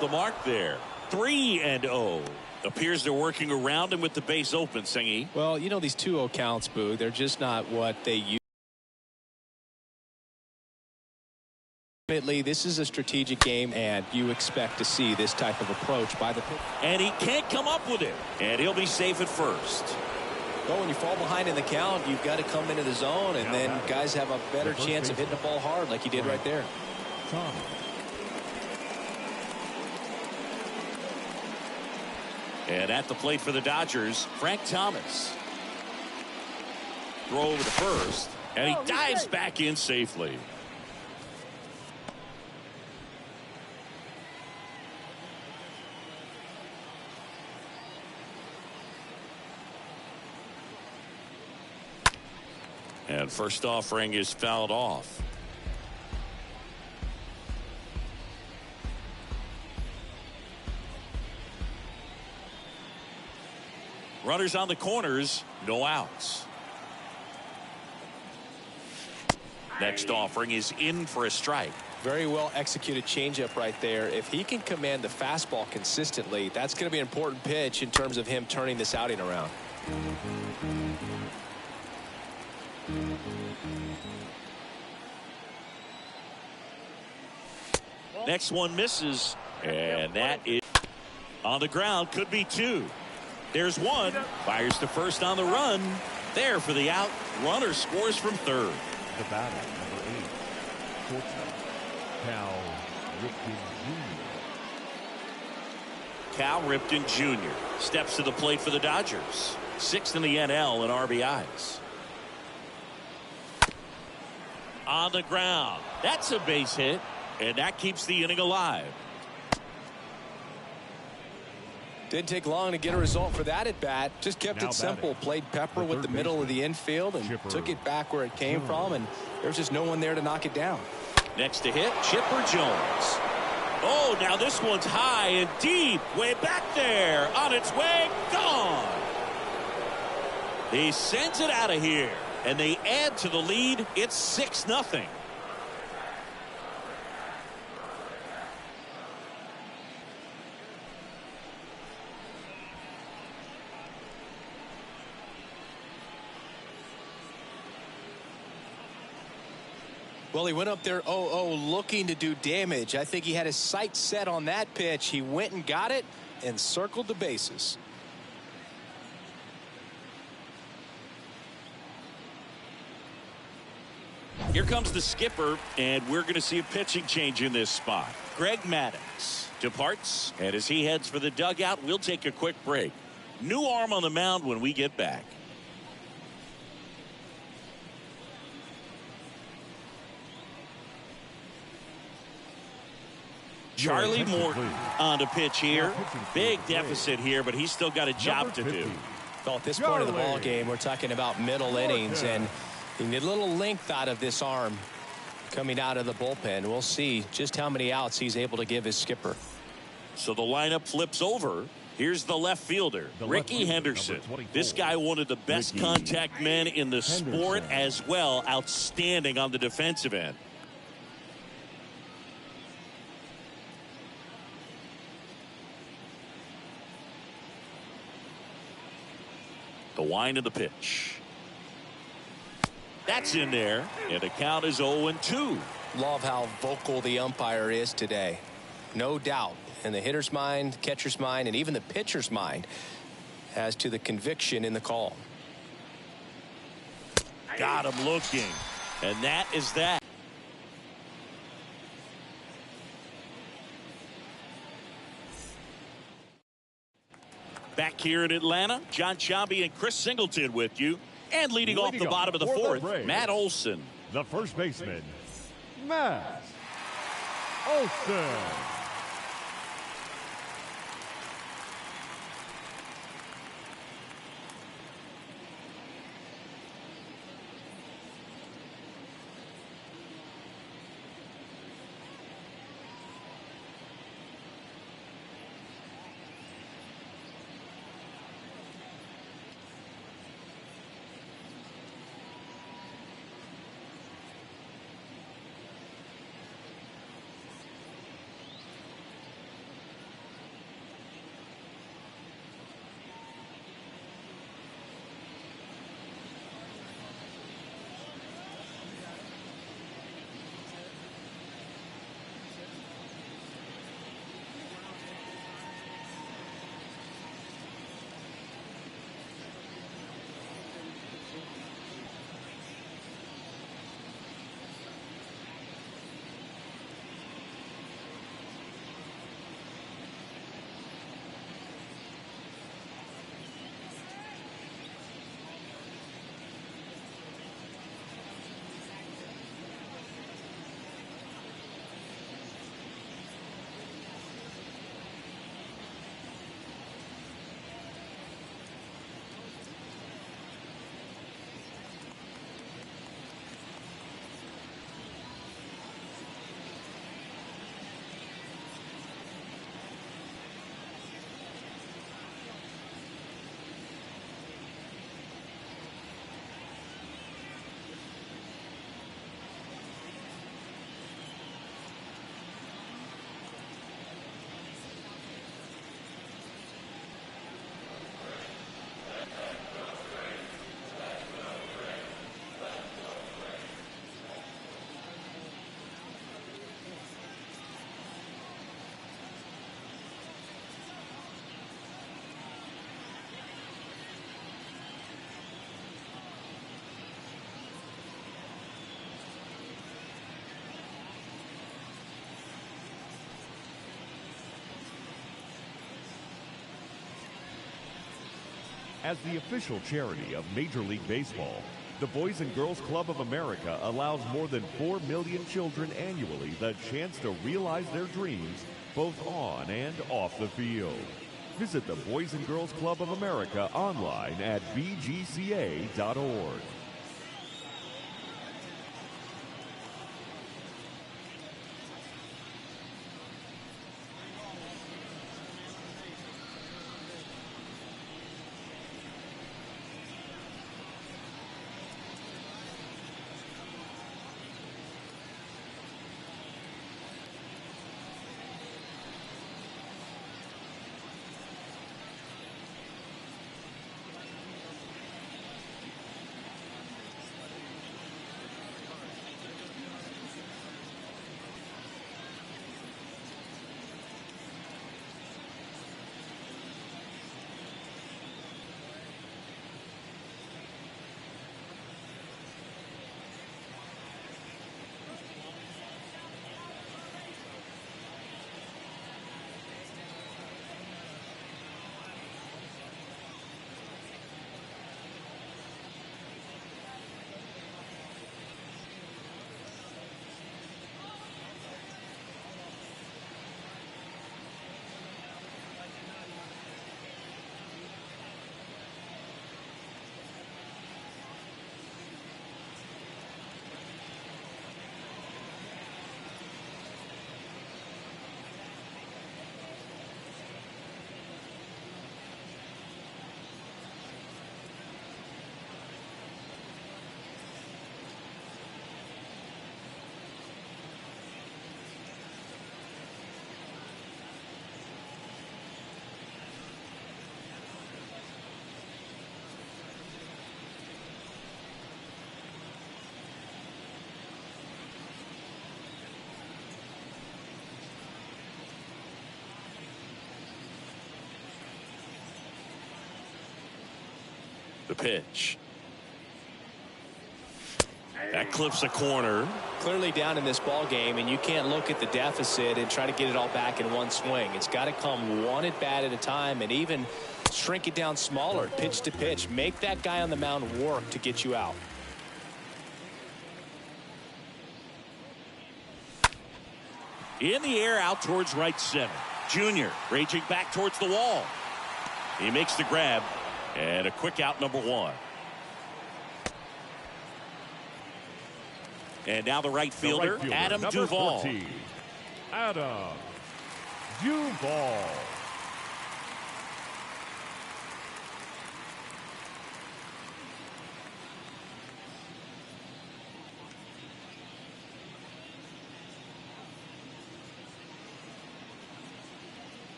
The mark there. 3-0. Appears they're working around him with the base open, Singy. Well, you know, these 2-0 counts, Boo, they're just not what they used. Ultimately, this is a strategic game, and you expect to see this type of approach by the pitcher. And he can't come up with it. And he'll be safe at first. Well, when you fall behind in the count, you've got to come into the zone, and then guys have a better chance of hitting the ball hard like he did right there. And at the plate for the Dodgers, Frank Thomas. Throw over to first, and he dives back in safely. And first offering is fouled off. Runners on the corners, no outs. Next offering is in for a strike. Very well executed changeup right there. If he can command the fastball consistently, that's going to be an important pitch in terms of him turning this outing around. Next one misses, and that is on the ground. Could be two. There's one. Fires to first on the run. There for the out. Runner scores from third. The batter, number 8, shortstop, Cal Ripken Jr. Cal Ripken Jr. steps to the plate for the Dodgers. 6th in the NL in RBIs. On the ground. That's a base hit, and that keeps the inning alive. Didn't take long to get a result for that at bat. Just kept it simple. Played pepper with the middle of the infield and took it back where it came from, and there was just no one there to knock it down. Next to hit, Chipper Jones. Oh, now this one's high and deep. Way back there. On its way. Gone. He sends it out of here, and they add to the lead. It's 6-0. Well, he went up there 0-0 looking to do damage. I think he had his sights set on that pitch. He went and got it and circled the bases. Here comes the skipper, and we're going to see a pitching change in this spot. Greg Maddux departs, and as he heads for the dugout, we'll take a quick break. New arm on the mound when we get back. Charlie Morton on the pitch here. Big deficit here, but he's still got a job to do. Well, at this point of the ball game, we're talking about middle innings, and you need a little length out of this arm coming out of the bullpen. We'll see just how many outs he's able to give his skipper. So the lineup flips over. Here's the left fielder, Ricky Henderson. This guy, one of the best contact men in the sport as well. Outstanding on the defensive end. The wind of the pitch. That's in there, and the count is 0-2. Love how vocal the umpire is today. No doubt in the hitter's mind, catcher's mind, and even the pitcher's mind as to the conviction in the call. Got him looking, and that is that. Back here in Atlanta, John Sciambi and Chris Singleton with you. And leading off the bottom of the fourth, Matt Olson. The first baseman, Matt Olson. As the official charity of Major League Baseball, the Boys and Girls Club of America allows more than 4 million children annually the chance to realize their dreams both on and off the field. Visit the Boys and Girls Club of America online at bgca.org. The pitch. That clips a corner. Clearly down in this ball game, and you can't look at the deficit and try to get it all back in one swing. It's got to come one at bat at a time, and even shrink it down smaller, pitch to pitch. Make that guy on the mound work to get you out. In the air, out towards right center. Junior raging back towards the wall. He makes the grab, and a quick out, number one. And now the right fielder, Adam Duvall. 14, Adam Duvall.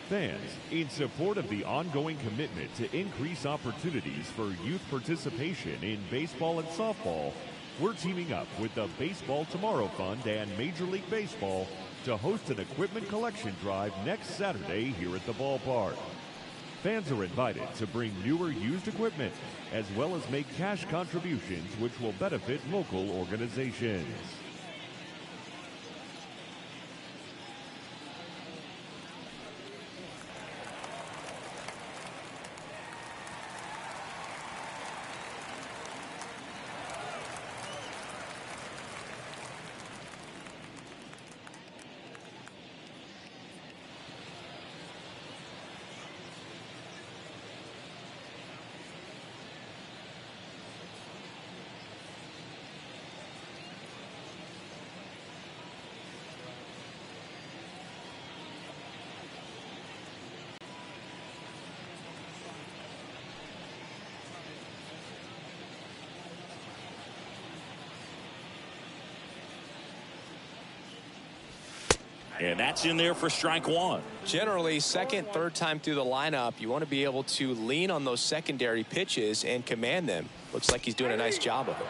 Fans, in support of the ongoing commitment to increase opportunities for youth participation in baseball and softball, we're teaming up with the Baseball Tomorrow Fund and Major League Baseball to host an equipment collection drive next Saturday here at the ballpark. Fans are invited to bring new or used equipment, as well as make cash contributions which will benefit local organizations. And that's in there for strike one. Generally, second, third time through the lineup, you want to be able to lean on those secondary pitches and command them. Looks like he's doing a nice job of it.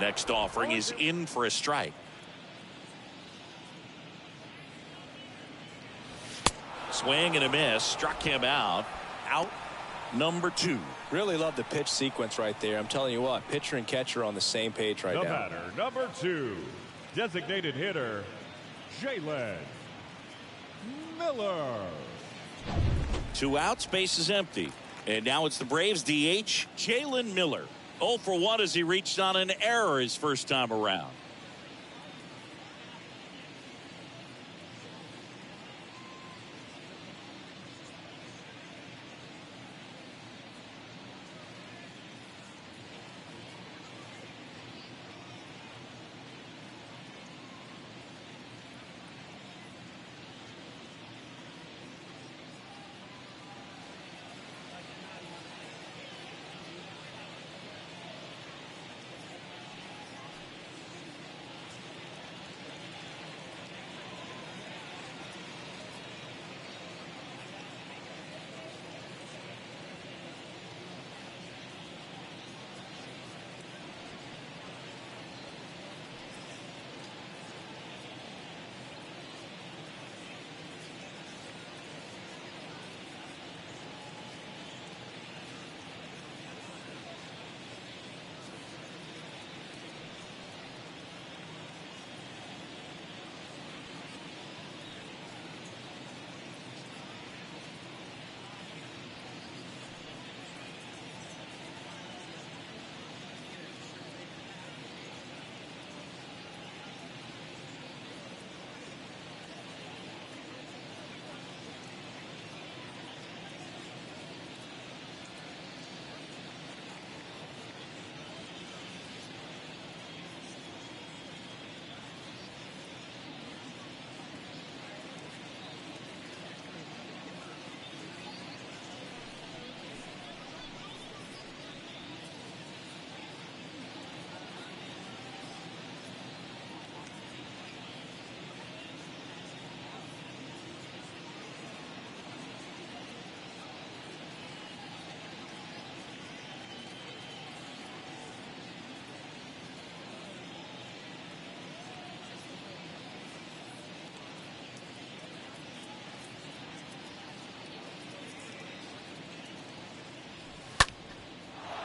Next offering is in for a strike. Swing and a miss. Struck him out. Out number 2. Really love the pitch sequence right there. I'm telling you what, pitcher and catcher are on the same page right The now. batter, number 2, designated hitter, Jalen Miller. 2 outs, base is empty. And now it's the Braves DH, Jalen Miller. 0 for 1 as he reached on an error his first time around.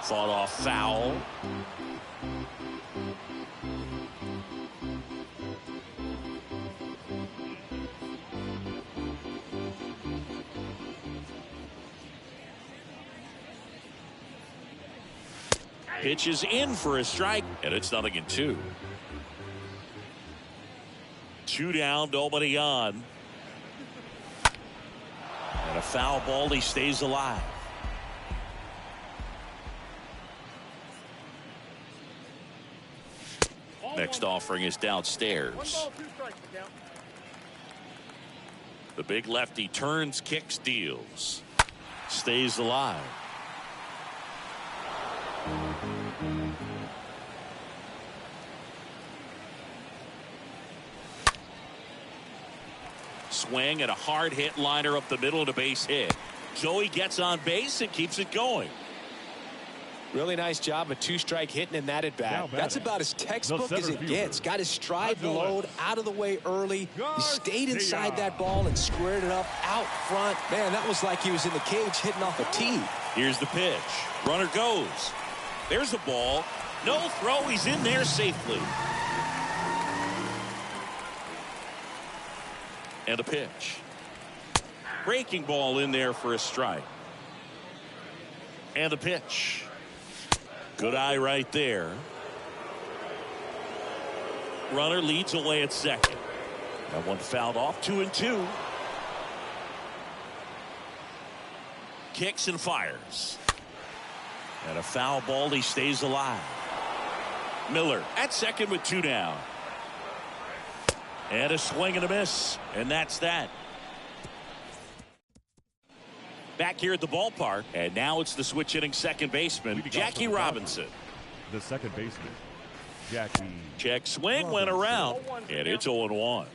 Fought off foul. Pitch is in for a strike, and it's 0-2. 2 down, nobody on. And a foul ball, he stays alive. Next offering is downstairs. The big lefty turns, kicks, deals. Stays alive. Swing and a hard hit liner up the middle and a base hit. Joey gets on base and keeps it going. Really nice job of 2-strike hitting in that at bat. That's about as textbook as it gets. Got his stride and load out of the way early. He stayed inside that ball and squared it up out front. Man, that was like he was in the cage hitting off a tee. Here's the pitch. Runner goes. There's the ball. No throw. He's in there safely. And a pitch. Breaking ball in there for a strike. And a pitch. Good eye right there. Runner leads away at second. That one fouled off. 2-2. Kicks and fires. And a foul ball. He stays alive. Miller at second with 2 down. And a swing and a miss. And that's that. Back here at the ballpark, and now it's the switch hitting second baseman, Jackie Robinson. The second baseman, Jackie. Check swing went around, and it's 0-1.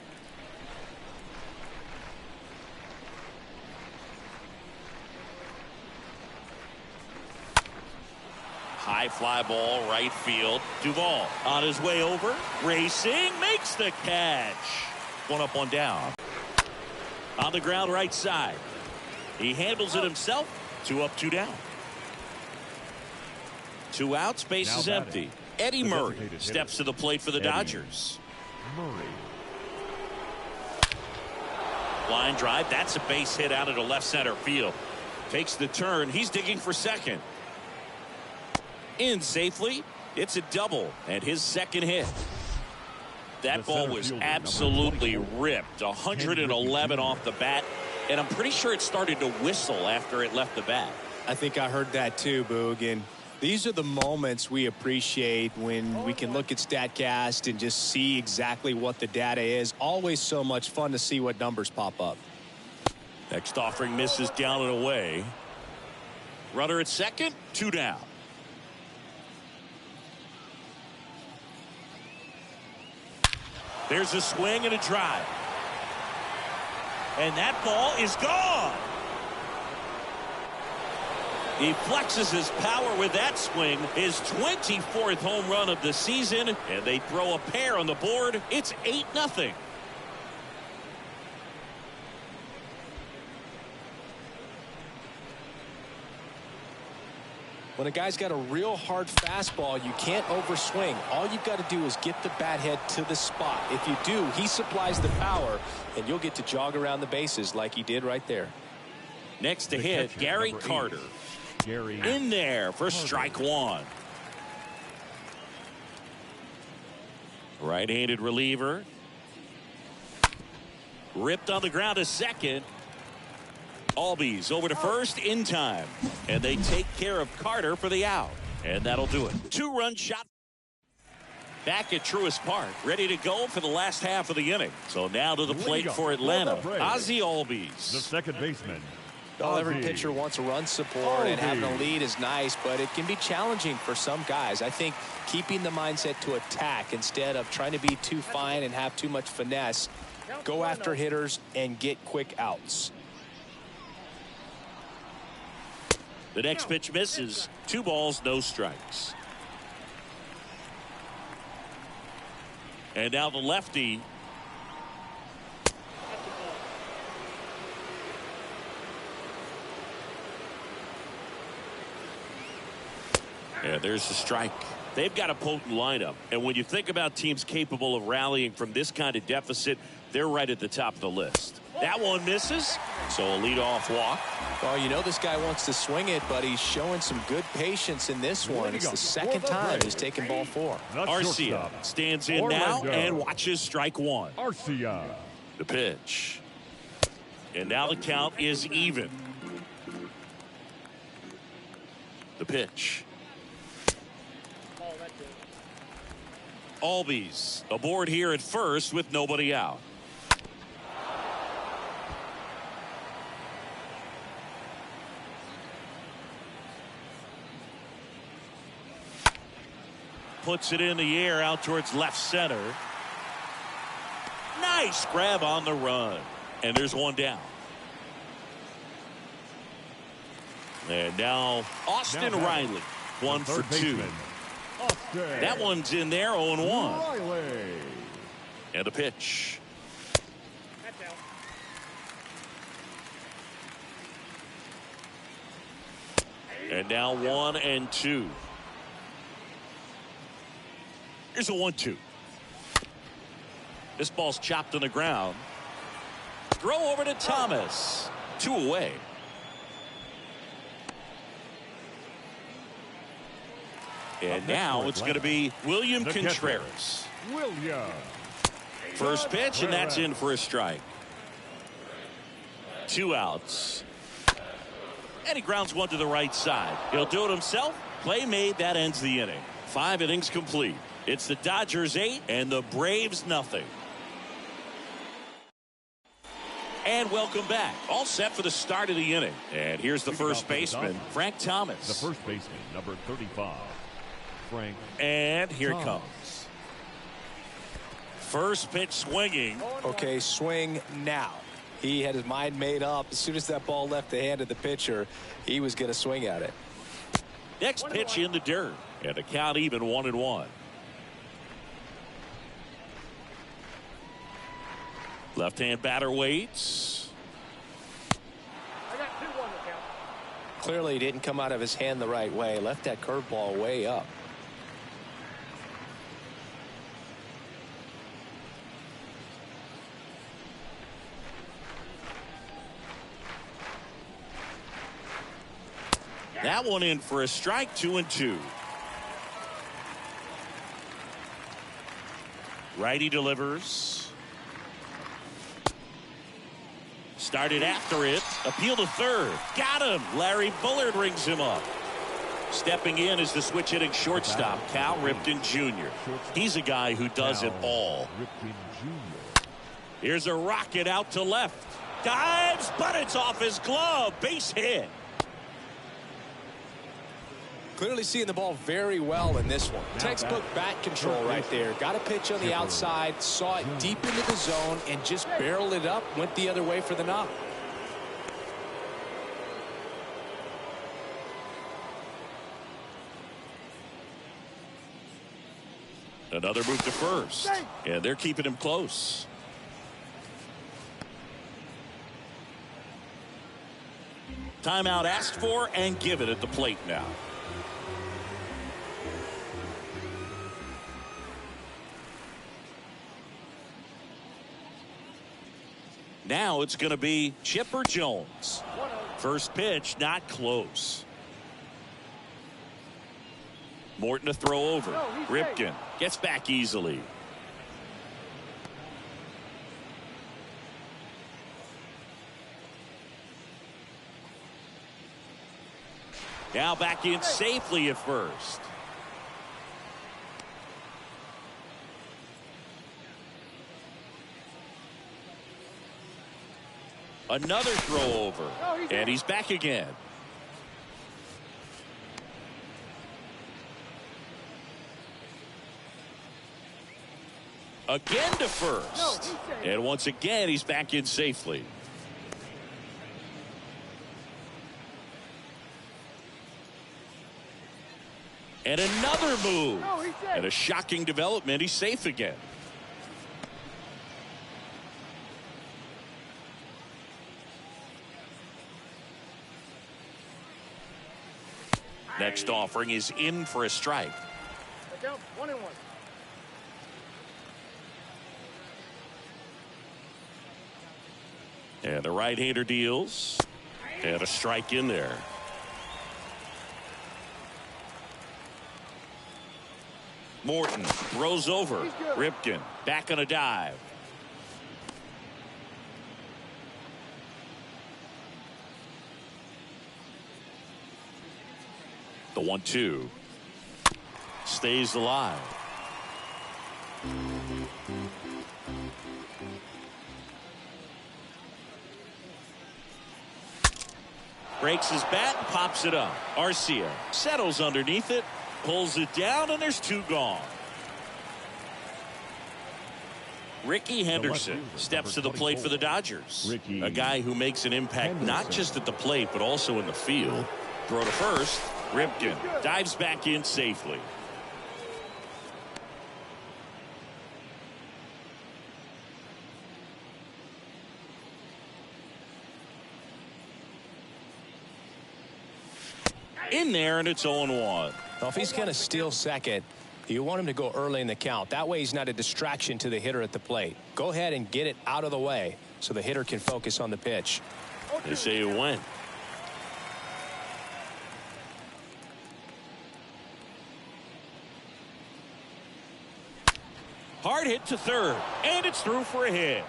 High fly ball, right field. Duvall on his way over. Racing, makes the catch. One up, one down. On the ground, right side. He handles it himself. 2 up, 2 down. 2 outs, base is empty. Eddie Murray steps to the plate for the Dodgers. Murray. Line drive, that's a base hit out into left center field. Takes the turn, he's digging for second. In safely, it's a double and his second hit. That ball was absolutely ripped. 111 off the bat, and I'm pretty sure it started to whistle after it left the bat. I think I heard that too, Boog. And these are the moments we appreciate when we can look at StatCast and just see exactly what the data is. Always so much fun to see what numbers pop up. Next offering misses down and away. Runner at second, 2 down. There's a swing and a drive. And that ball is gone. He flexes his power with that swing. His 24th home run of the season. And they throw a pair on the board. It's 8-0. When a guy's got a real hard fastball, you can't overswing. All you've got to do is get the bat head to the spot. If you do, he supplies the power, and you'll get to jog around the bases like he did right there. Next to hit, Gary Carter. In there for strike 1. Right-handed reliever. Ripped on the ground to second. Albies over to first in time. And they take care of Carter for the out. And that'll do it. 2-run shot. Back at Truist Park, ready to go for the last half of the inning. So now to the plate for Atlanta, Ozzie Albies. The second baseman. Every pitcher wants a run support, and having a lead is nice, but it can be challenging for some guys. I think keeping the mindset to attack instead of trying to be too fine and have too much finesse, go after hitters and get quick outs. The next pitch misses. 2 balls, no strikes. And now the lefty. And there's the strike. They've got a potent lineup. And when you think about teams capable of rallying from this kind of deficit, they're right at the top of the list. That one misses. So a leadoff walk. Oh, you know this guy wants to swing it, but he's showing some good patience in this one. It's the second time he's taken ball 4. Arcia stands in now and watches strike 1. Arcia. The pitch. And now the count is even. The pitch. Albies aboard here at first with nobody out. Puts it in the air out towards left center. Nice grab on the run. And there's one down. And now Austin Riley, 1 for 2. That one's in there, 0-1. And a pitch. And now 1-2. Here's a 1-2. This ball's chopped on the ground. Throw over to Thomas. 2 away. And now it's going to be William Contreras. First pitch, and that's in for a strike. 2 outs. And he grounds one to the right side. He'll do it himself. Play made. That ends the inning. 5 innings complete. It's the Dodgers 8 and the Braves nothing. And welcome back. All set for the start of the inning. And here's the first baseman, Frank Thomas. The first baseman, number 35. Frank. And here it comes. First pitch swinging. Okay, swing now. He had his mind made up. As soon as that ball left the hand of the pitcher, he was going to swing at it. Next pitch in the dirt. And the count even 1-1. Left-hand batter waits. I got 2-1 to count. Clearly he didn't come out of his hand the right way. Left that curveball way up. That one in for a strike. 2-2. Righty delivers. Started after it. Appeal to third. Got him. Larry Bullard rings him up. Stepping in is the switch hitting shortstop, Cal Ripken Jr. He's a guy who does it all. Here's a rocket out to left. Dives, but it's off his glove. Base hit. Clearly seeing the ball very well in this one. Textbook bat control right there. Got a pitch on the outside, saw it deep into the zone, and just barreled it up, went the other way for the knock. Another move to first, and they're keeping him close. Timeout asked for and given at the plate now. Now it's going to be Chipper Jones. First pitch, not close. Morton to throw over. Ripken gets back easily. Now back in safely at first. Another throw over. And he's back again. Again to first. And once again, he's back in safely. And another move. And a shocking development. He's safe again. Next offering is in for a strike. 1-1. And the right-hander deals. And a strike in there. Morton throws over. Ripken back on a dive. The 1-2 stays alive. Breaks his bat and pops it up. Arcia settles underneath it, pulls it down, and there's 2 gone. Ricky Henderson steps to the plate for the Dodgers. A guy who makes an impact not just at the plate but also in the field. Throw to first. Ripken dives back in safely. In there, and it's 0-1. Well, if he's going to steal second, you want him to go early in the count. That way he's not a distraction to the hitter at the plate. Go ahead and get it out of the way so the hitter can focus on the pitch. They say it went. Hard hit to third, and it's through for a hit.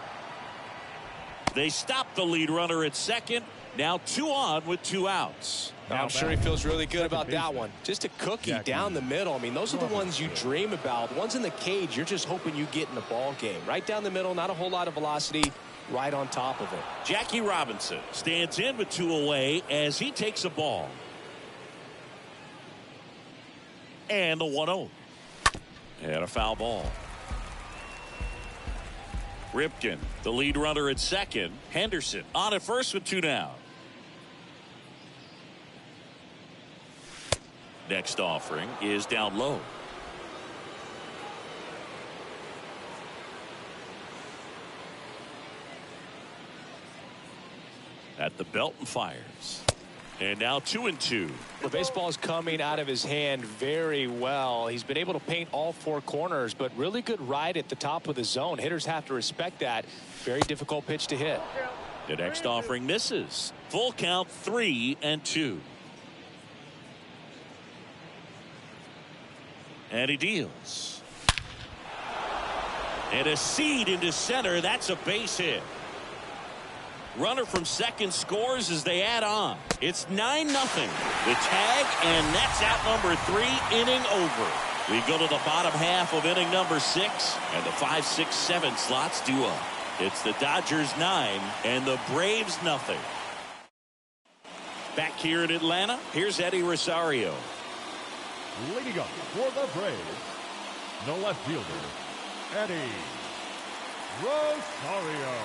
They stop the lead runner at second. Now 2 on with 2 outs. I'm sure he feels really good about that one. Just a cookie down the middle. I mean, those are the ones you dream about. The ones in the cage, you're just hoping you get in the ball game. Right down the middle, not a whole lot of velocity, right on top of it. Jackie Robinson stands in with 2 away as he takes a ball. And the 1-0. And a foul ball. Ripken, the lead runner at second. Henderson on at first with 2 down. Next offering is down low. At the belt and fires. And now 2-2. The baseball is coming out of his hand very well. He's been able to paint all four corners, but really good ride at the top of the zone. Hitters have to respect that. Very difficult pitch to hit. The next offering misses. Full count, 3-2. And he deals. And a seed into center. That's a base hit. Runner from second scores as they add on. It's 9-0. The tag, and that's out number 3, inning over. We go to the bottom half of inning number 6, and the 5, 6, 7 slots do up. It's the Dodgers 9 and the Braves 0. Back here in Atlanta, here's Eddie Rosario. Leading up for the Braves, the left fielder, Eddie Rosario.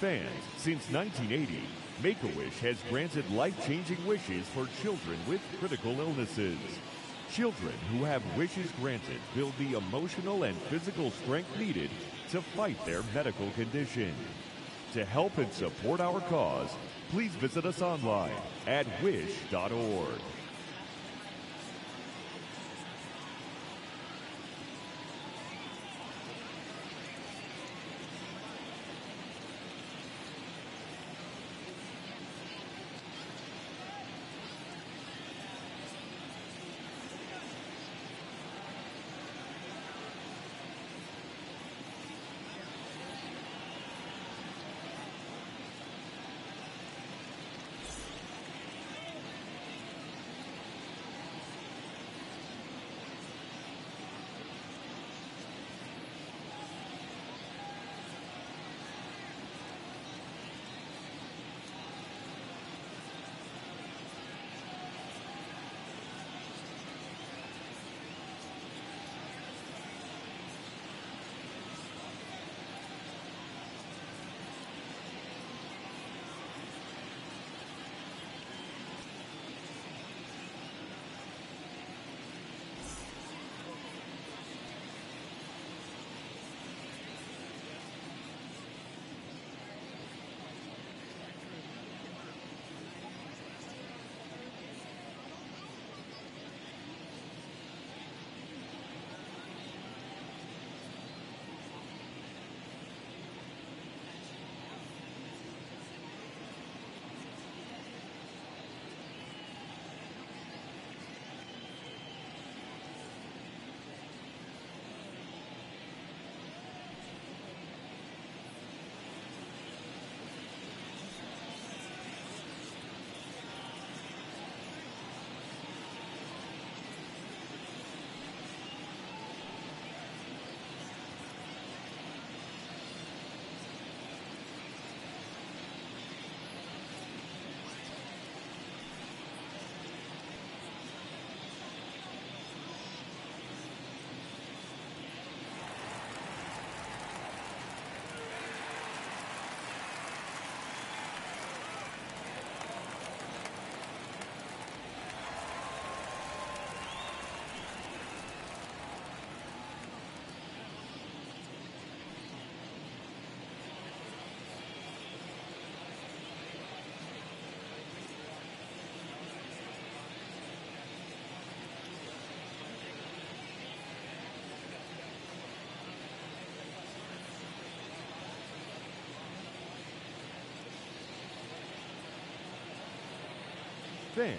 Fans, since 1980, Make-A-Wish has granted life-changing wishes for children with critical illnesses. Children who have wishes granted build the emotional and physical strength needed to fight their medical condition. To help and support our cause, please visit us online at wish.org. Fans,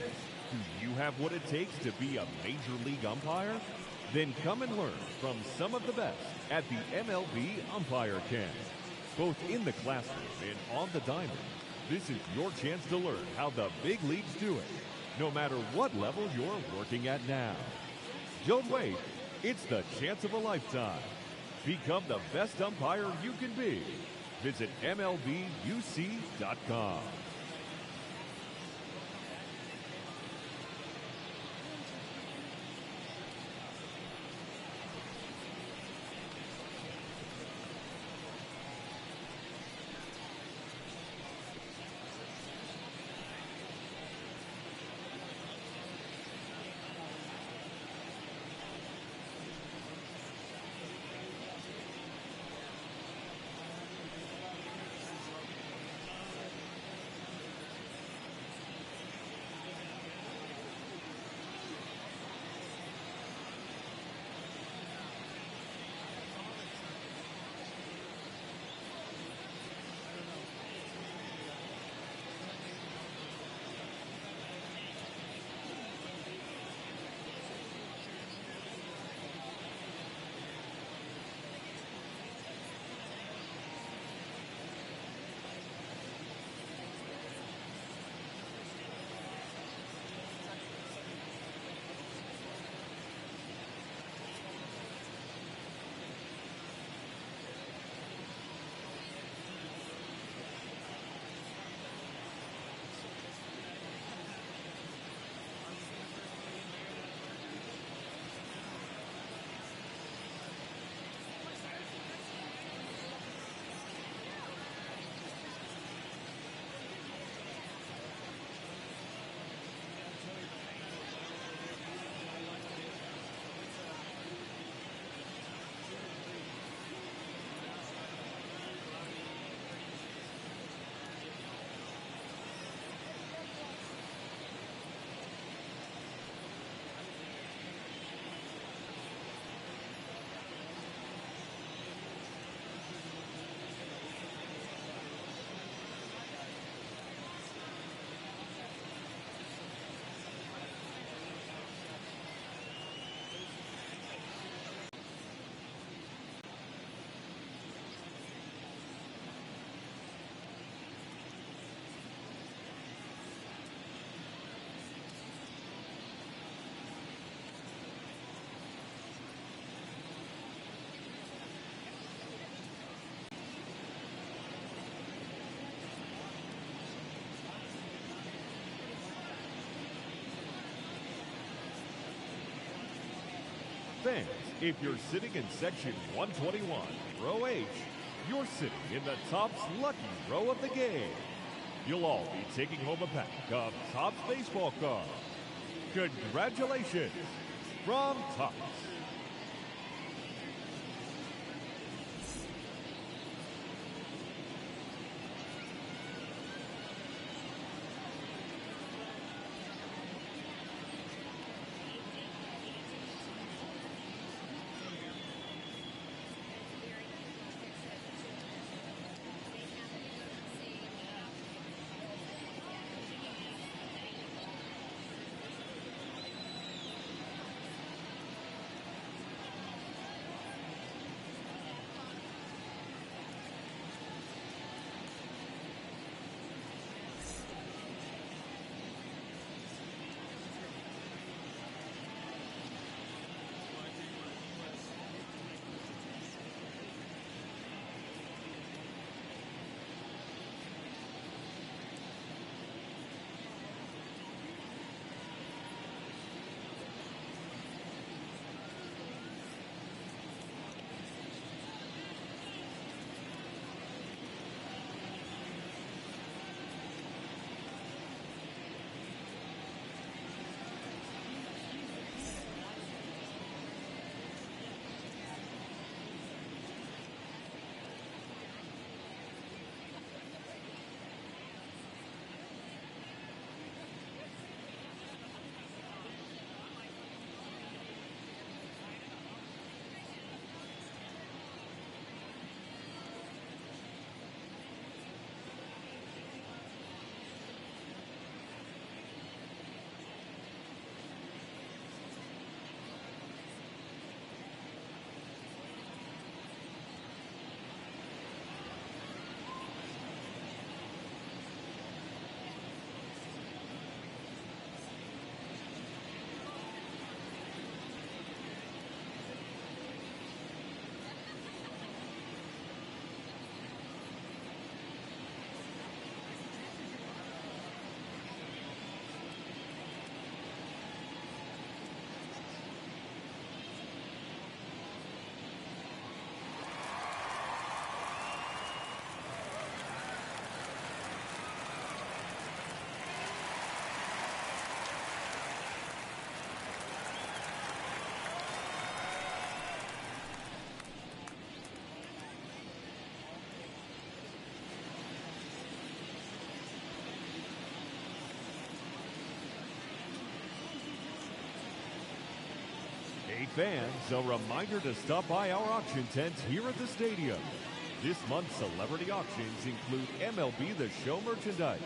do you have what it takes to be a major league umpire? Then come and learn from some of the best at the MLB Umpire Camp. Both in the classroom and on the diamond, this is your chance to learn how the big leagues do it, no matter what level you're working at now. Don't wait. It's the chance of a lifetime. Become the best umpire you can be. Visit MLBUC.com. Fans, if you're sitting in section 121, row H, you're sitting in the Topps lucky row of the game. You'll all be taking home a pack of Topps baseball cards. Congratulations from Topps. Fans, a reminder to stop by our auction tent here at the stadium. This month's celebrity auctions include MLB The Show merchandise,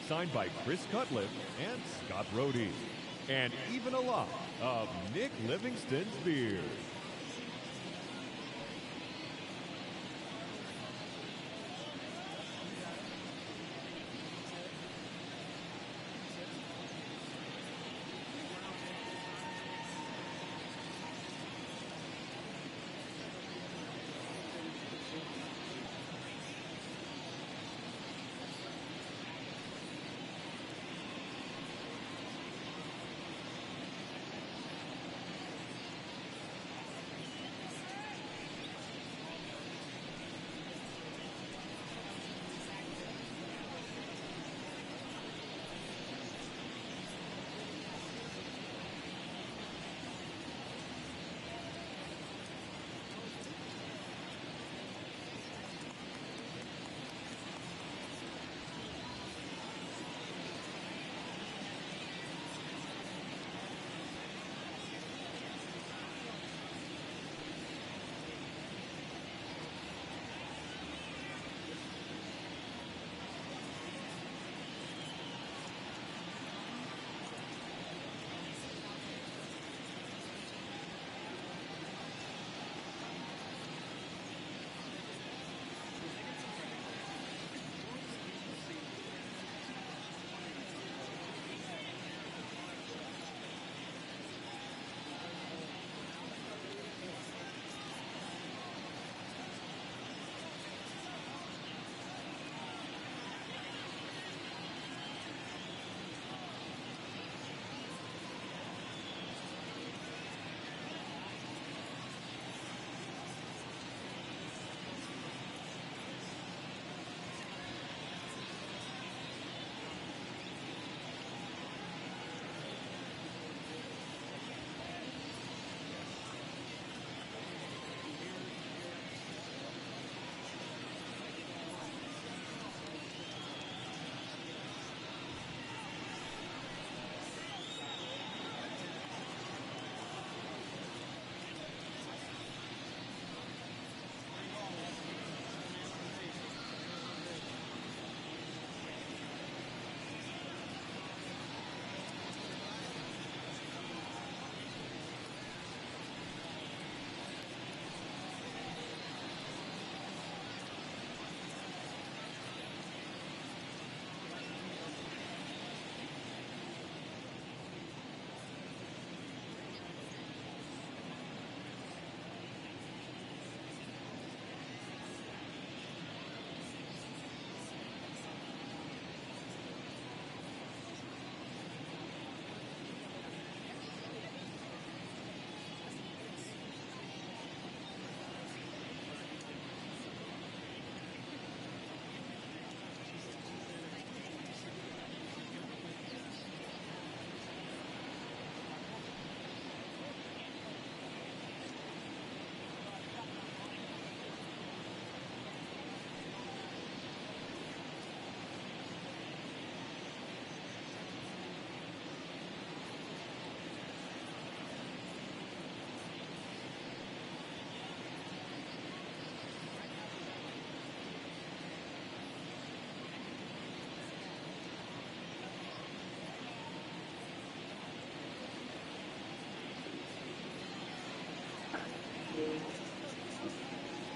signed by Chris Cutliff and Scott Brody, and even a lot of Nick Livingston's beer.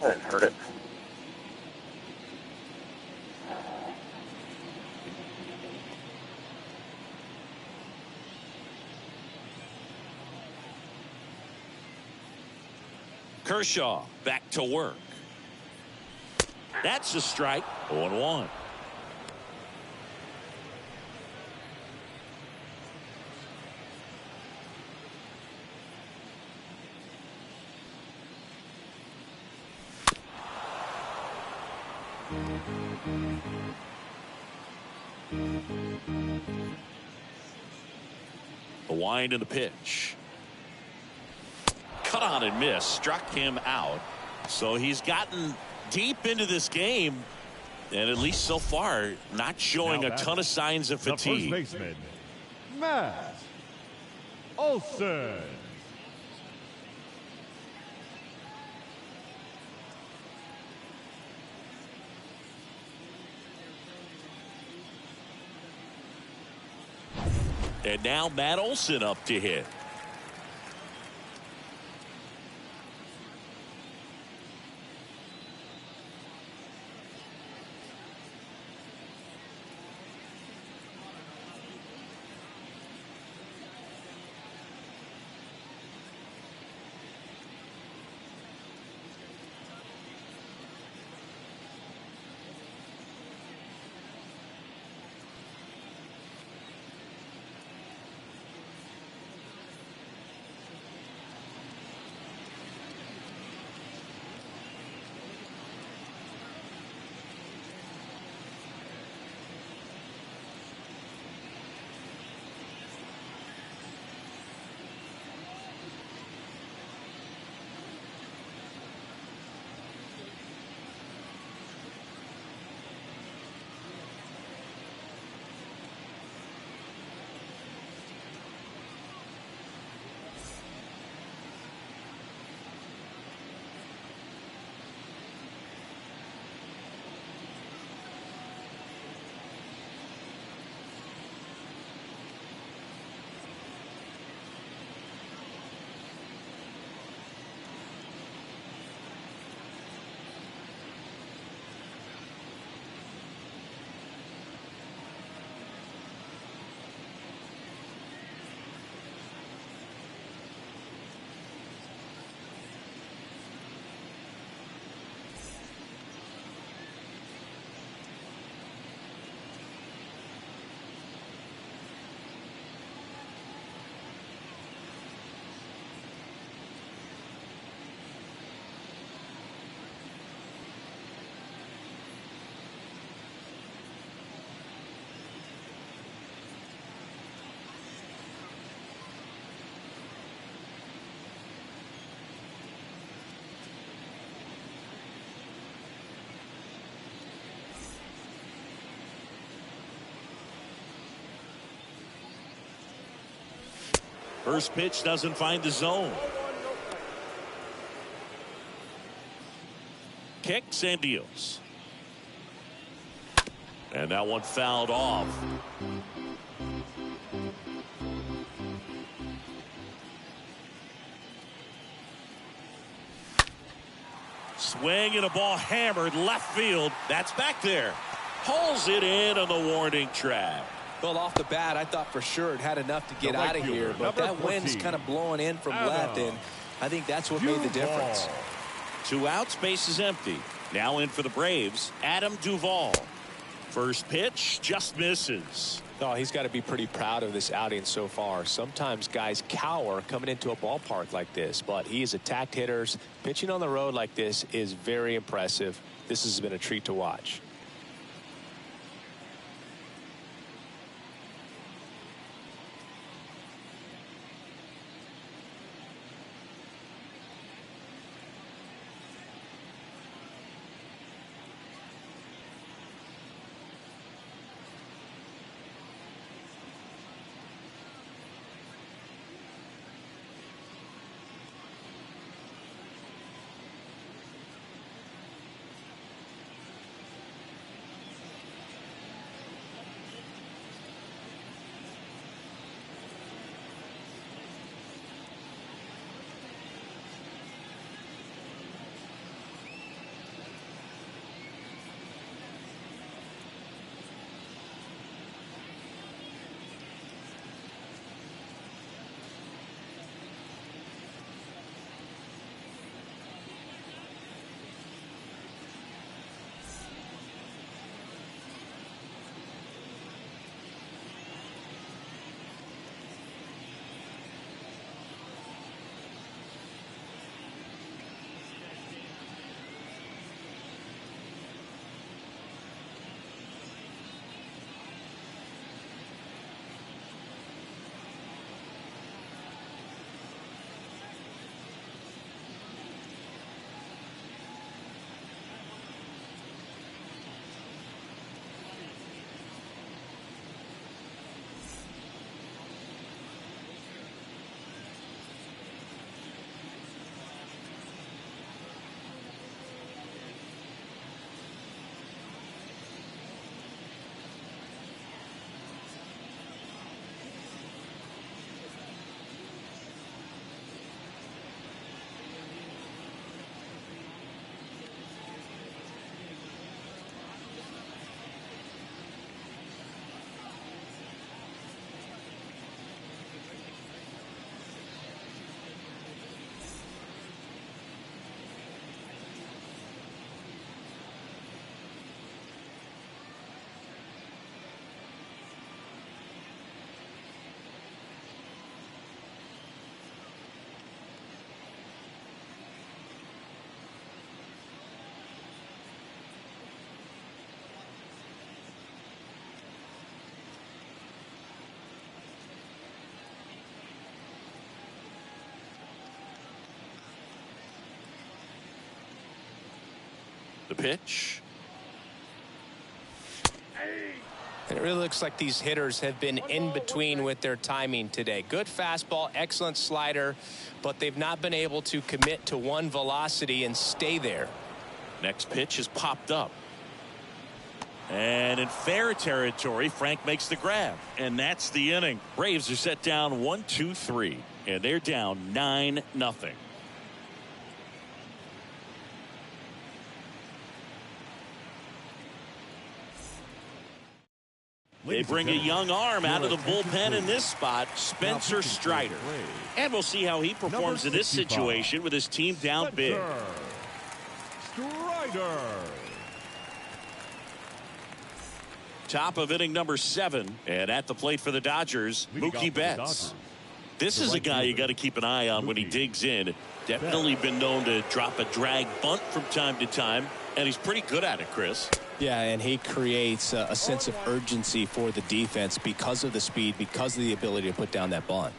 I didn't hurt it. Kershaw back to work. That's a strike. 0-1. The wind and the pitch. Cut on and miss. Struck him out. So he's gotten deep into this game, and at least so far, not showing a ton of signs of fatigue. The first baseman, Matt Olson. And now Matt Olson up to hit. First pitch doesn't find the zone. Kicks and deals. And that one fouled off. Swing and a ball hammered left field. That's back there. Hauls it in on the warning track. Well, off the bat, I thought for sure it had enough to get out of here, but that wind's kind of blowing in from left, and I think that's what made the difference. 2 outs, base is empty. Now in for the Braves, Adam Duvall. First pitch just misses. Oh, he's got to be pretty proud of this outing so far. Sometimes guys cower coming into a ballpark like this, but he has attacked hitters. Pitching on the road like this is very impressive. This has been a treat to watch. The pitch. And it really looks like these hitters have been in between with their timing today. Good fastball, excellent slider, but they've not been able to commit to one velocity and stay there. Next pitch is popped up. And in fair territory, Frank makes the grab. And that's the inning. Braves are set down 1-2-3. And they're down 9-0. They bring a young arm out of the bullpen in this spot, Spencer Strider. And we'll see how he performs in this situation with his team down big. Strider. Top of inning number 7. And at the plate for the Dodgers, Mookie Betts. This is a guy you got to keep an eye on when he digs in. Definitely been known to drop a drag bunt from time to time. And he's pretty good at it, Chris. Yeah, and he creates a sense of urgency for the defense because of the speed, because of the ability to put down that bunt.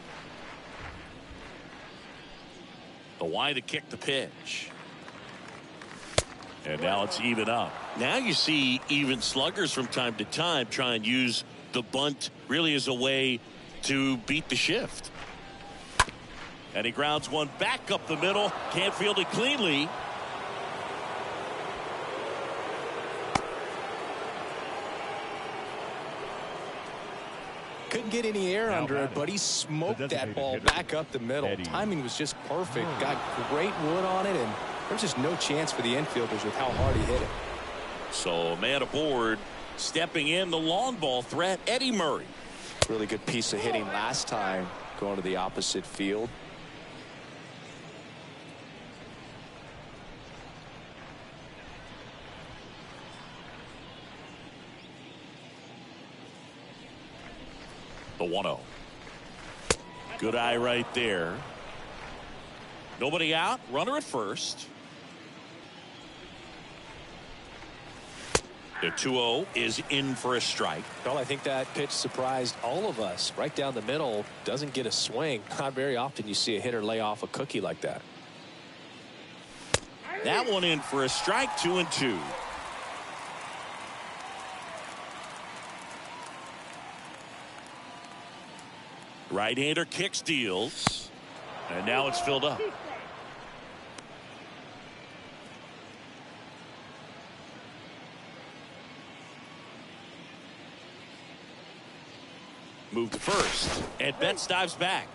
The why to kick the pitch. And now it's even up. Now you see even sluggers from time to time try and use the bunt really as a way to beat the shift. And he grounds one back up the middle. Can't field it cleanly. Couldn't get any air under it, but he smoked that ball back up the middle. Timing was just perfect. Got great wood on it, and there's just no chance for the infielders with how hard he hit it. So man aboard, stepping in the long ball threat, Eddie Murray. Really good piece of hitting last time, going to the opposite field. The 1-0. Good eye right there. Nobody out. Runner at first. The 2-0 is in for a strike. Well, I think that pitch surprised all of us. Right down the middle, doesn't get a swing. Not very often you see a hitter lay off a cookie like that. That one in for a strike. 2-2. Right-hander kicks, deals, and now it's filled up. Move to first, and Betts dives back.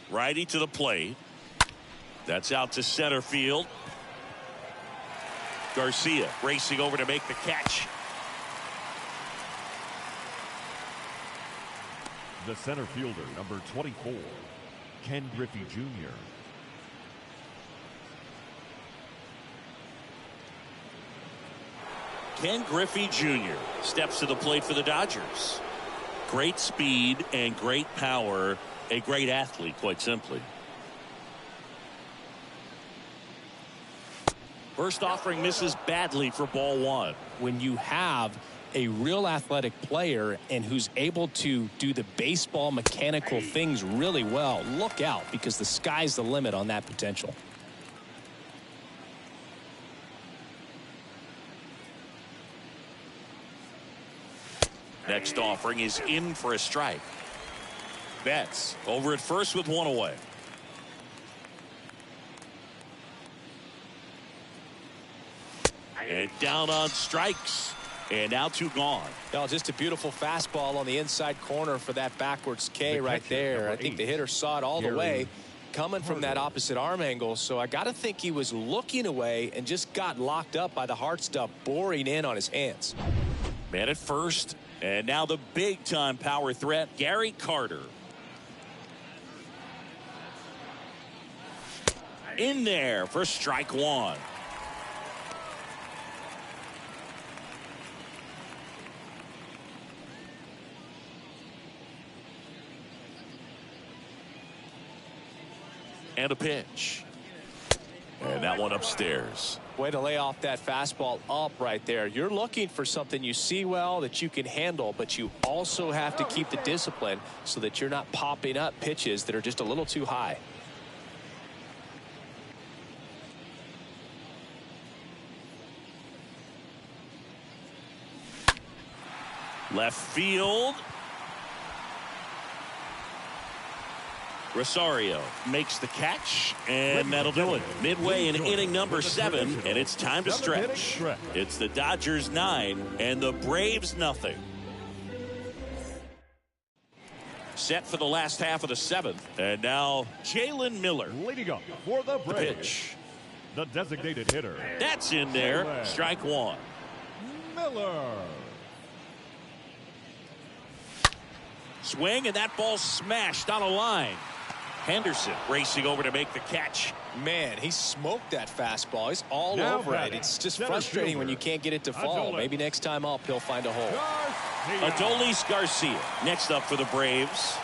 Righty to the plate. That's out to center field. Garcia racing over to make the catch. The center fielder, number 24, Ken Griffey Jr. Ken Griffey Jr. steps to the plate for the Dodgers. Great speed and great power. A great athlete, quite simply. First offering misses badly for ball 1. When you have a real athletic player and who's able to do the baseball mechanical things really well, look out, because the sky's the limit on that potential. Next offering is in for a strike. Betts over at first with one away. And down on strikes. And now 2 gone. Well, just a beautiful fastball on the inside corner for that backwards K right there. I think the hitter saw it all the way coming from that opposite arm angle. So I got to think he was looking away and just got locked up by the hard stuff boring in on his hands. Man at first. And now the big time power threat, Gary Carter. In there for strike 1. And a pitch. And that one upstairs. Way to lay off that fastball up right there. You're looking for something you see well that you can handle, but you also have to keep the discipline so that you're not popping up pitches that are just a little too high. Left field. Rosario makes the catch, and that'll do it. Midway in inning number 7, and it's time to stretch. It's the Dodgers 9 and the Braves nothing. Set for the last half of the 7th, and now Jalen Miller leading up for the Braves. Pitch. The designated hitter. That's in there. Strike 1. Miller. Swing, and that ball smashed on a line. Henderson racing over to make the catch. Man, he smoked that fastball. He's all Now over it. It's just frustrating when you can't get it to fall. Maybe next time up he'll find a hole. Adolis Garcia next up for the Braves.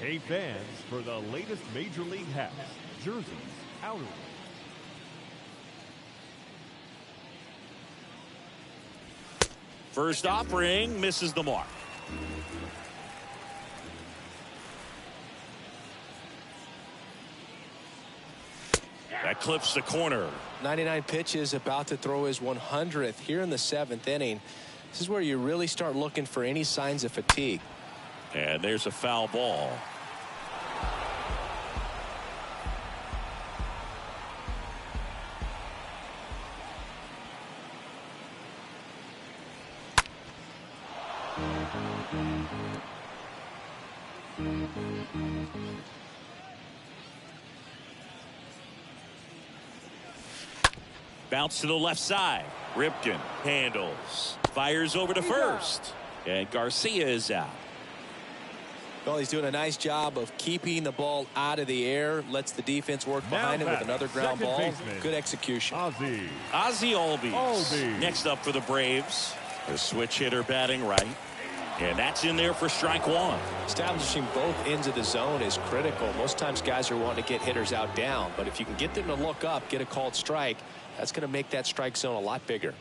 Hey fans, for the latest Major League hats, jerseys, outerwear. First offering misses the mark. That clips the corner. 99 pitches, about to throw his 100th here in the 7th inning. This is where you really start looking for any signs of fatigue. And there's a foul ball. Bounce to the left side. Ripken handles. Fires over to first. And Garcia is out. Well, he's doing a nice job of keeping the ball out of the air. Lets the defense work behind him with another ground ball. Baseman. Good execution. Ozzie Albies. Next up for the Braves. The switch hitter batting right. And that's in there for strike 1. Establishing both ends of the zone is critical. Most times guys are wanting to get hitters out down. But if you can get them to look up, get a called strike, that's going to make that strike zone a lot bigger.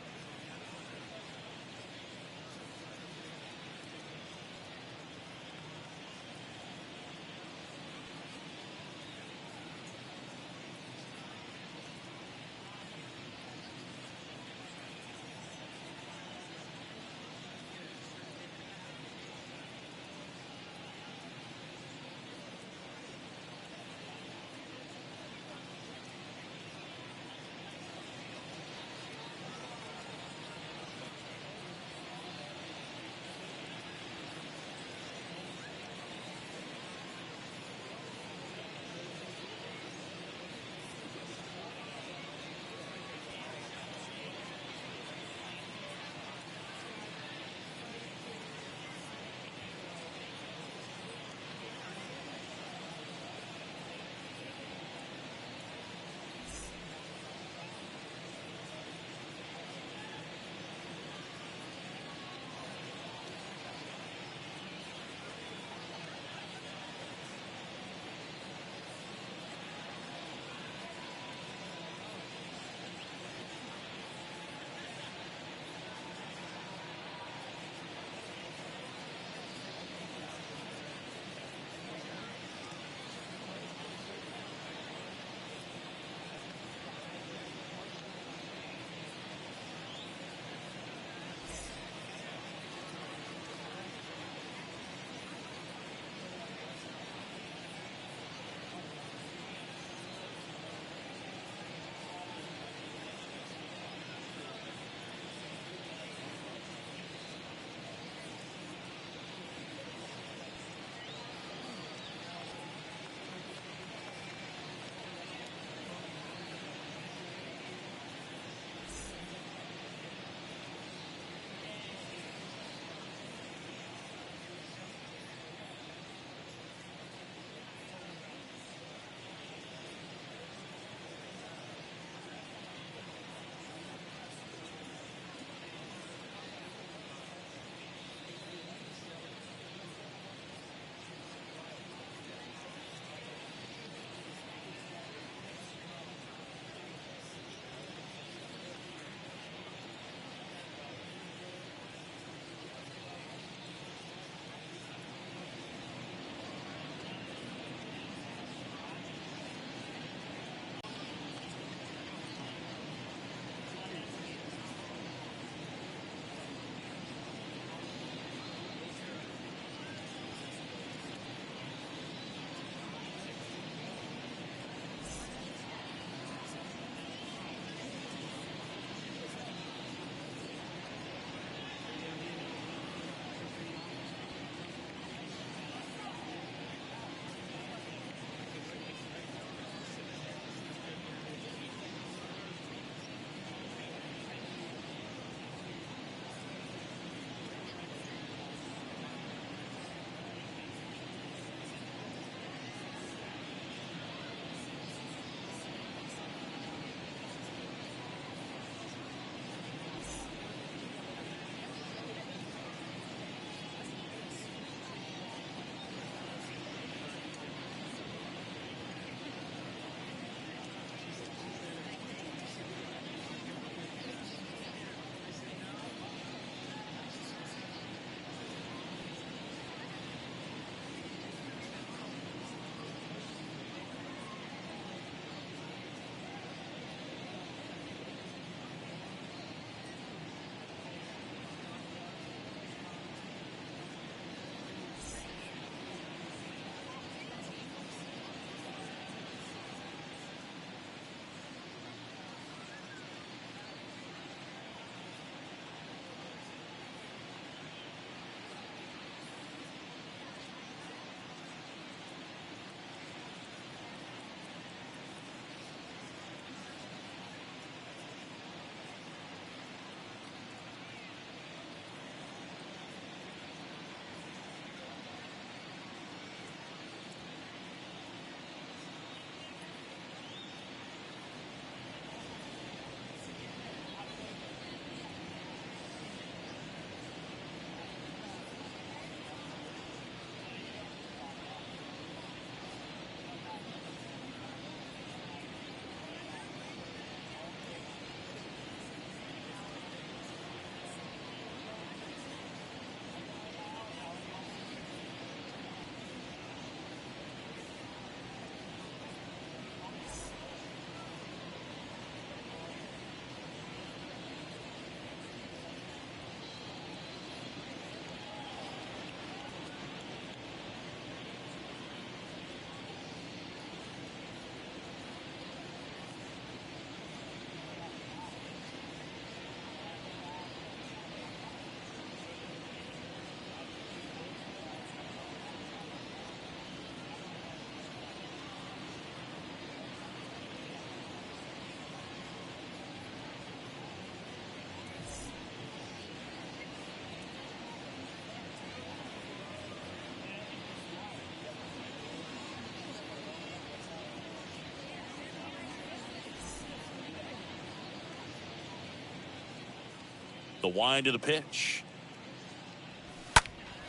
The wind of the pitch.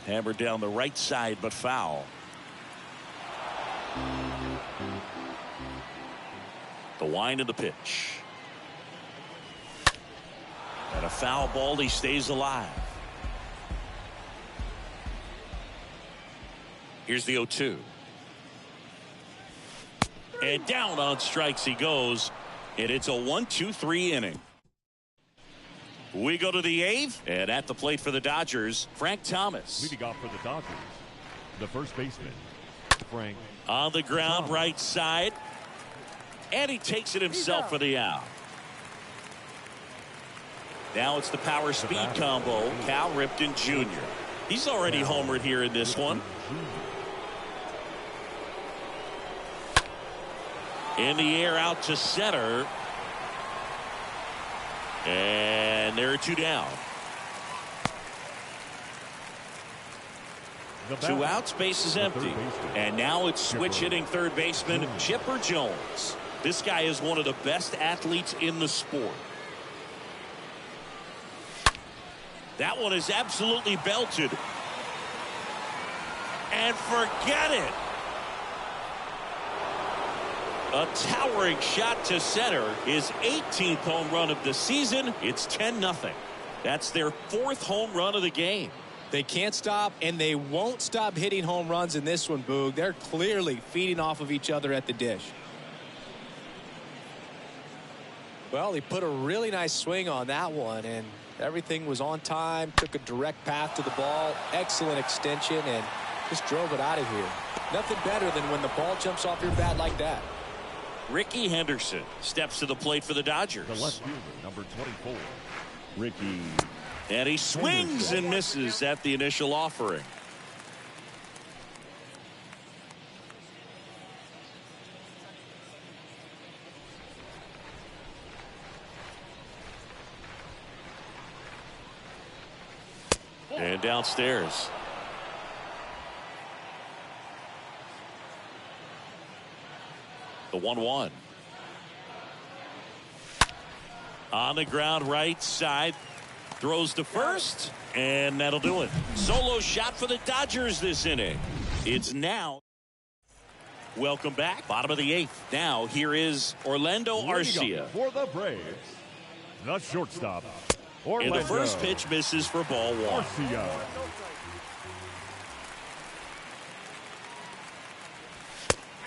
Hammered down the right side, but foul. The wind of the pitch. And a foul ball. He stays alive. Here's the 0-2. And down on strikes he goes. And it's a 1-2-3 inning. We go to the 8th. And at the plate for the Dodgers, Frank Thomas. Leading off for the Dodgers, the first baseman, Frank. On the ground, right side. And he takes it himself for the out. Now it's the power speed combo. Cal Ripken Jr. He's already homered here in this one. In the air out to center. And there are 2 down. 2 outs, base is empty. And now it's switch hitting third baseman Chipper Jones. This guy is one of the best athletes in the sport. That one is absolutely belted. And forget it. A towering shot to center. His 18th home run of the season. It's 10-0. That's their 4th home run of the game. They can't stop, and they won't stop hitting home runs in this one, Boog. They're clearly feeding off of each other at the dish. Well, he put a really nice swing on that one, and everything was on time. Took a direct path to the ball. Excellent extension, and just drove it out of here. Nothing better than when the ball jumps off your bat like that. Ricky Henderson steps to the plate for the Dodgers. The left fielder, number 24, Ricky. And he swings and misses at the initial offering. And downstairs. The 1-1. On the ground, right side. Throws to first, and that'll do it. Solo shot for the Dodgers this inning. It's now. Welcome back. Bottom of the 8th. Now, here is Orlando Arcia. For the Braves, the shortstop, Orlando. And the first pitch misses for ball 1. Arcia.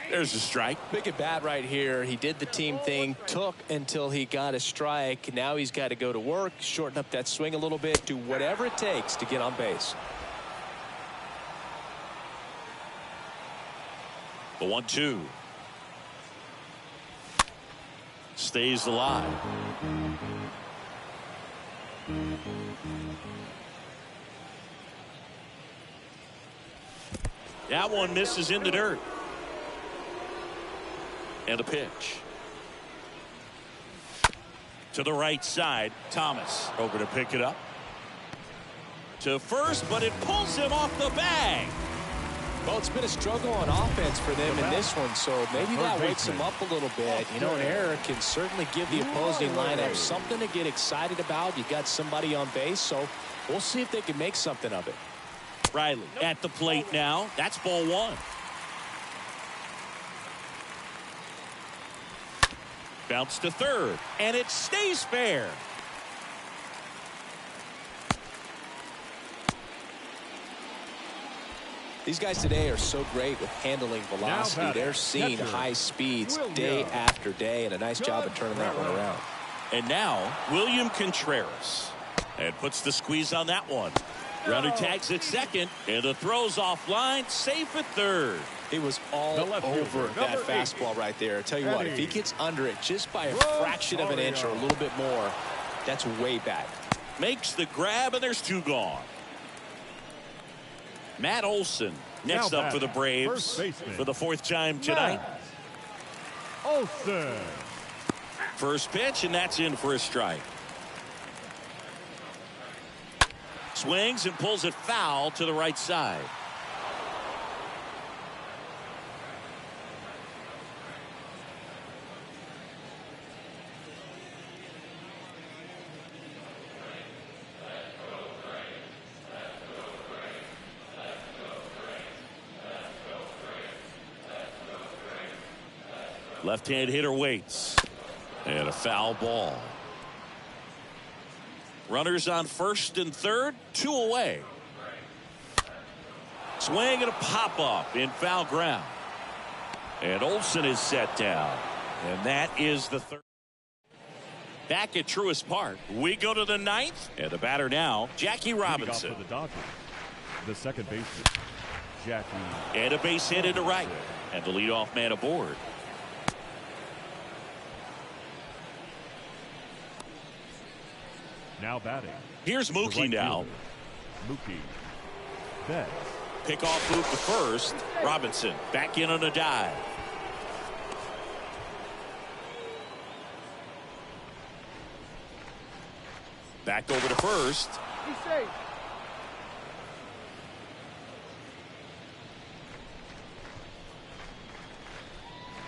There's a strike. Big at bat right here. He did the team thing, took until he got a strike. Now he's got to go to work, shorten up that swing a little bit, do whatever it takes to get on base. The 1-2. Stays alive. That one misses in the dirt. And a pitch. To the right side, Thomas over to pick it up. To first, but it pulls him off the bag. Well, it's been a struggle on offense for them in this one, so maybe that wakes them up a little bit. You know, an error can certainly give the opposing lineup something to get excited about. You got somebody on base, so we'll see if they can make something of it. Riley at the plate now. That's ball 1. Bounce to third, and it stays fair. These guys today are so great with handling velocity. They're seeing high speeds day after day, and a nice job of turning that one around. And now, William Contreras. And puts the squeeze on that one. Runner tags at second, and the throw's offline, safe at third. It was all over that fastball right there. I tell you what, if he gets under it just by a fraction of an inch or a little bit more, that's way back. Makes the grab, and there's 2 gone. Matt Olson next up for the Braves for the 4th time tonight. Olson. First pitch, and that's in for a strike. Swings and pulls it foul to the right side. Left-hand hitter waits. And a foul ball. Runners on first and third, 2 away. Swing and a pop-up in foul ground. And Olsen is set down. And that is the third. Back at Truist Park, we go to the 9th. And the batter now, Jackie Robinson. For the Dodgers, the second baseman, Jackie. And a base hit into right. And the leadoff man aboard. Now batting. Here's Mookie now. Mookie Betts. Pick off move to first. Robinson back in on a dive. Back over to first. He's safe.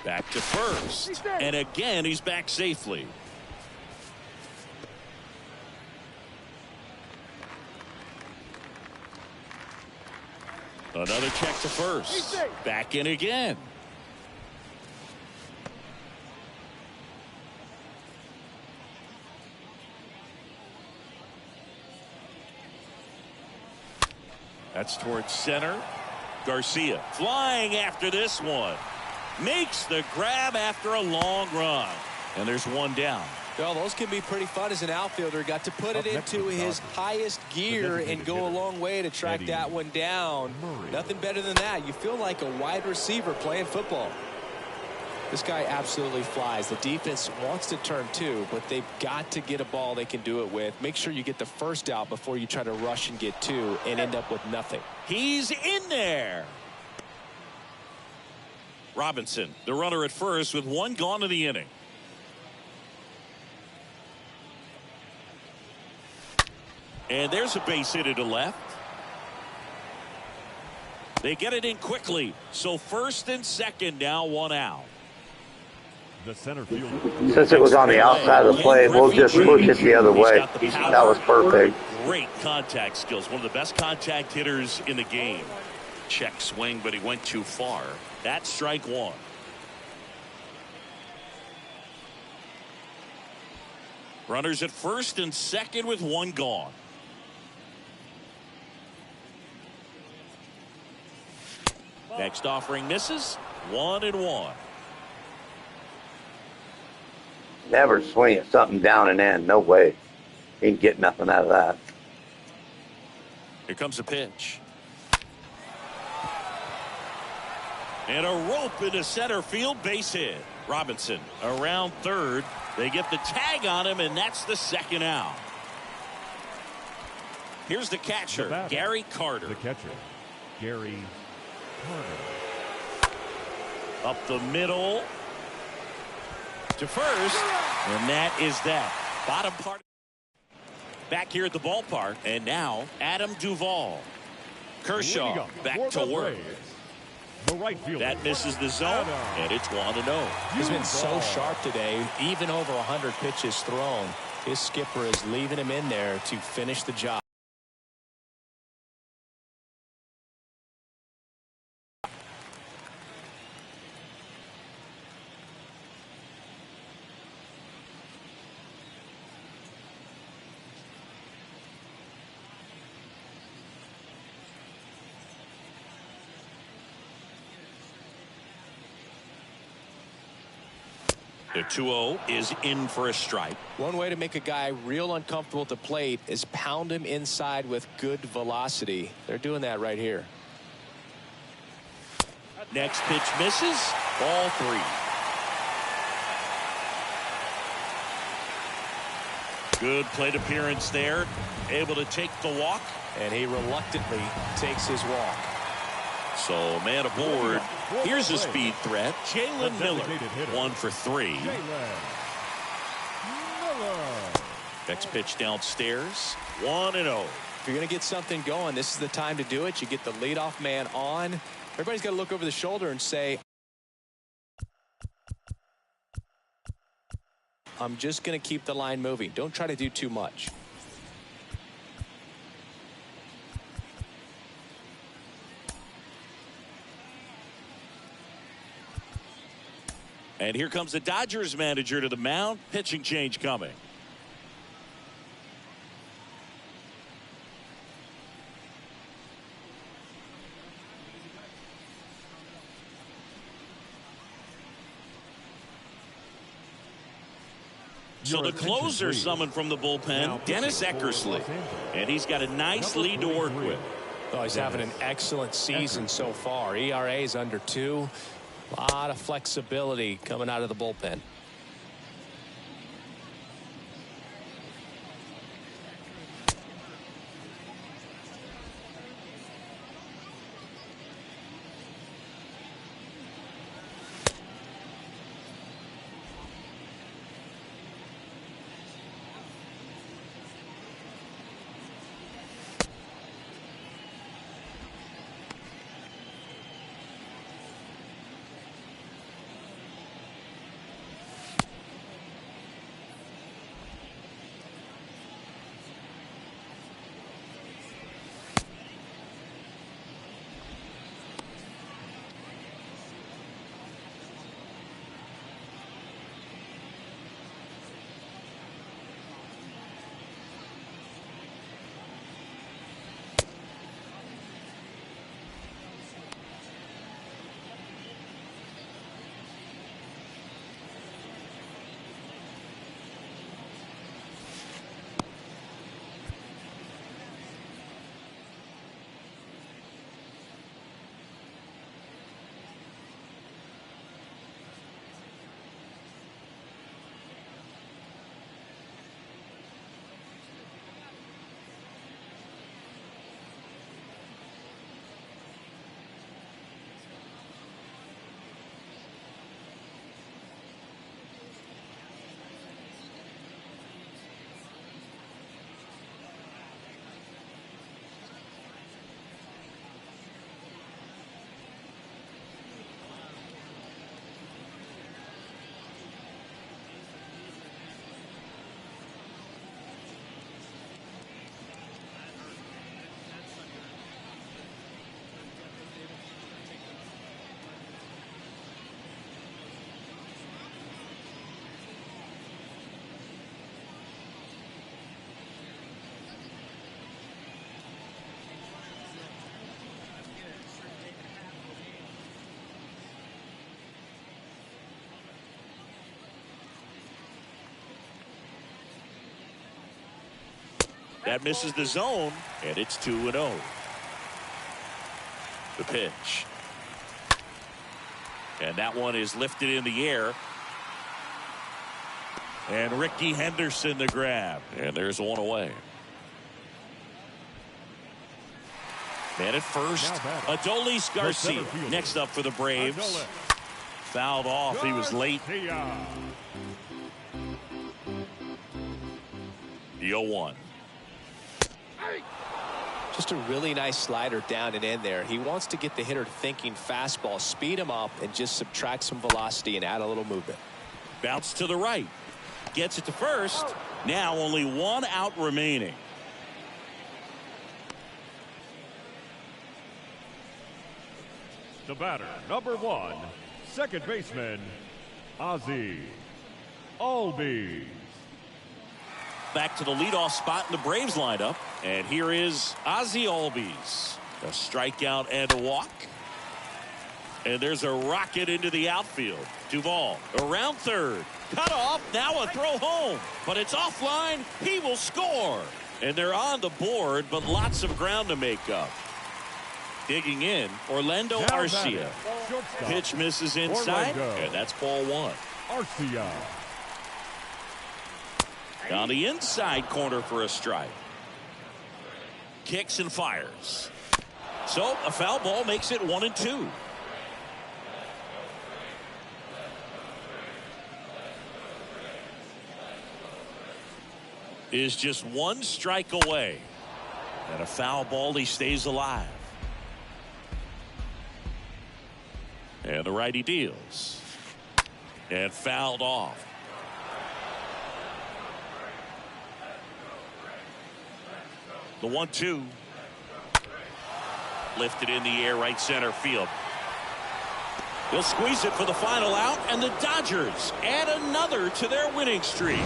Back to first. And again, he's back safely. Another check to first. Back in again. That's towards center. Garcia flying after this one. Makes the grab after a long run. And there's one down. Well, those can be pretty fun as an outfielder. Got to put it into his highest gear and go a long way to track that one down. Nothing better than that. You feel like a wide receiver playing football. This guy absolutely flies. The defense wants to turn too, but they've got to get a ball they can do it with. Make sure you get the first out before you try to rush and get 2 and end up with nothing. He's in there. Robinson, the runner at first with 1 gone in the inning. And there's a base hit to left. They get it in quickly. So first and second now, 1 out. The center field. Since it was on the outside of the plate, we'll just push it the other way. That was perfect. Great contact skills. One of the best contact hitters in the game. Check swing, but he went too far. That's strike 1. Runners at first and second with 1 gone. Next offering misses. 1-1. Never swing at something down and in. No way. He can get nothing out of that. Here comes a pitch. And a rope into center field, base hit. Robinson around third. They get the tag on him, and that's the second out. Here's the catcher, Gary Carter. The catcher, Gary Carter. Up the middle to first, and that is that. Bottom part. Back here at the ballpark, and now Adam Duvall. Kershaw back to work. The right fielder. That misses the zone, and it's 1-0. He's been so sharp today, even over 100 pitches thrown. His skipper is leaving him in there to finish the job. The 2-0 is in for a strike. One way to make a guy real uncomfortable at the plate is pound him inside with good velocity. They're doing that right here. Next pitch misses. Ball 3. Good plate appearance there. Able to take the walk. And he reluctantly takes his walk. So man aboard. Here's a speed threat. Jalen Miller. 1 for 3. Next pitch downstairs. 1-0. If you're going to get something going, this is the time to do it. You get the leadoff man on. Everybody's got to look over the shoulder and say, I'm just going to keep the line moving. Don't try to do too much. And here comes the Dodgers manager to the mound. Pitching change coming. So the closer summoned from the bullpen, Dennis Eckersley. And he's got a nice lead to work with. Oh, he's having an excellent season so far. ERA is under 2. A lot of flexibility coming out of the bullpen. That misses the zone, and it's 2-0. The pitch. And that one is lifted in the air. And Ricky Henderson the grab. And there's one away. Man at first, Adolis Garcia next up for the Braves. Fouled off. He was late. The 0-1. Just a really nice slider down and in there. He wants to get the hitter thinking fastball, speed him up, and just subtract some velocity and add a little movement. Bounce to the right. Gets it to first. Now only 1 out remaining. The batter, number 1, second baseman, Ozzie Albies. Back to the leadoff spot in the Braves lineup. And here is Ozzie Albies. A strikeout and a walk. And there's a rocket into the outfield. Duvall around third. Cut off. Now a throw home. But it's offline. He will score. And they're on the board, but lots of ground to make up. Digging in, Orlando Arcia. Pitch misses inside, and that's ball 1. Arcia. On the inside corner for a strike. Kicks and fires. So a foul ball makes it 1-2. Is just 1 strike away. And a foul ball, he stays alive. And the righty deals. And fouled off. The 1-2. Lifted in the air, right center field. He'll squeeze it for the final out, and the Dodgers add another to their winning streak.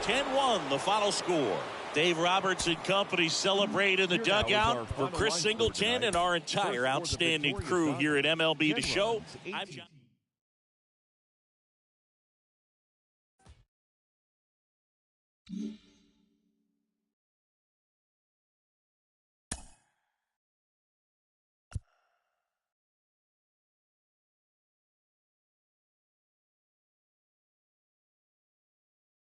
10-1 the final score. Dave Roberts and company celebrate in the dugout. For Chris Singleton and our entire outstanding crew here at MLB The Show, I'm John.